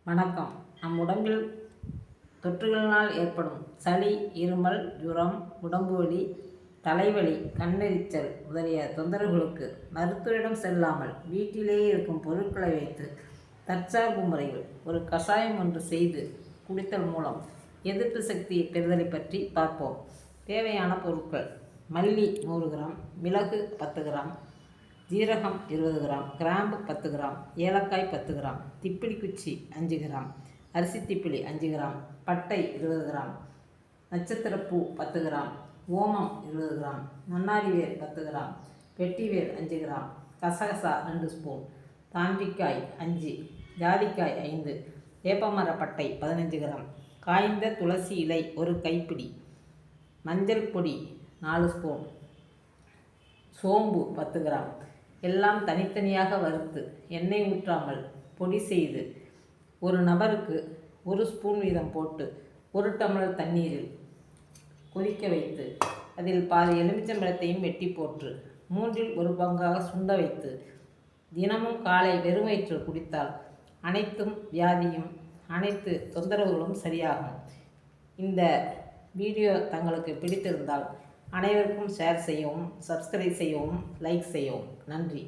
வணக்கம். நம் உடம்பில் தொற்றுகளினால் ஏற்படும் சளி, இருமல், ஜுரம், உடம்பு வலி, தலைவலி, கண்ணெரிச்சல் முதலிய தொந்தரவுகளுக்கு மருத்துவரிடம் செல்லாமல் வீட்டிலேயே இருக்கும் பொருட்களை வைத்து தற்சார்பு முறையில் ஒரு கஷாயம் ஒன்று செய்து குடித்தல் மூலம் எதிர்ப்பு சக்தியை பெறுதலை பற்றி பார்ப்போம். தேவையான பொருட்கள்: மல்லி 100 கிராம், மிளகு 10 கிராம், ஜீரகம் 20 கிராம், கிராம்பு 10 கிராம், ஏலக்காய் 10 கிராம், திப்பிலி குச்சி 5 கிராம், அரிசி திப்பிலி 5 கிராம், பட்டை 20 கிராம், நட்சத்திரப்பூ 10 கிராம், ஓமம் 20 கிராம், நன்னாரிவேர் 10 கிராம், வெட்டிவேர் 5 கிராம், கசகசா 2 ஸ்பூன், தாண்டிக்காய் 5, ஜாதிக்காய் 5, வேப்பமரப்பட்டை 15 கிராம், காய்ந்த துளசி இலை 1 கைப்பிடி, மஞ்சள் பொடி 4 ஸ்பூன், சோம்பு 10 கிராம். எல்லாம் தனித்தனியாக வறுத்து எண்ணெய் ஊற்றாமல் பொடி செய்து ஒரு நபருக்கு 1 ஸ்பூன் வீதம் போட்டு 1 டம்ளர் தண்ணீரில் கொதிக்க வைத்து அதில் பாதி எலுமிச்சம்பழத்தையும் வெட்டி போட்டு 1/3 பங்காக சுண்ட வைத்து தினமும் காலை வெறும் வயிற்றில் குடித்தால் அனைத்து தொந்தரவுகளும் சரியாகும். இந்த வீடியோ தங்களுக்கு பிடித்திருந்தால் அனைவருக்கும் ஷேர் செய்யவும், சப்ஸ்கிரைப் செய்யவும், லைக் செய்யவும். நன்றி.